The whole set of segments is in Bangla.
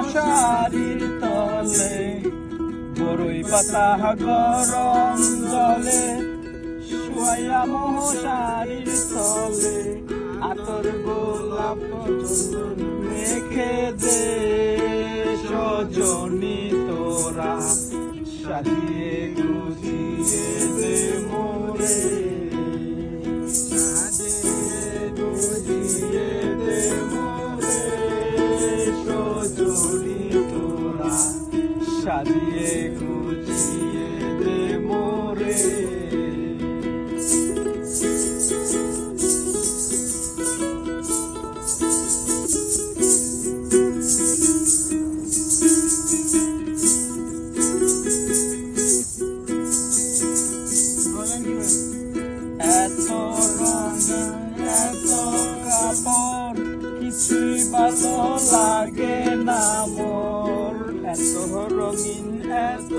মশারির তলে, বড়ই পাতা গরম জলে, শুয়াইয়া মশারির তলে, আতর গোলাপ চন্দন মেখে দে সজনী তোরা, সাজিয়ে গুজিয়ে দে মোরে, সাজিয়ে গুজিয়ে দে মোরে, সজনী তোরা, সাজিয়ে গুজিয়ে দে মোরে। এত রঙ এত কাপড় কিছুই ভালো লাগে না মোর, এত রঙিন এত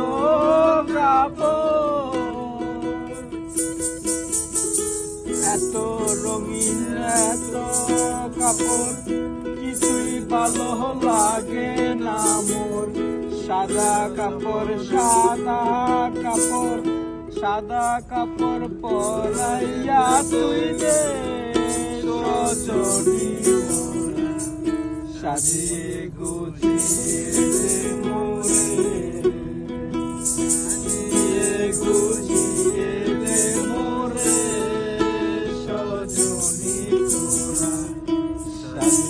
কাপড়, এত রঙিন এত কাপড় কিছুই ভালো লাগে না মোর, সাদা কাপড় সাদা কাপড়, সাদা কাপড় পরাইয়া তুই দে সজনী মোরা, সাজিয়ে গুজিয়ে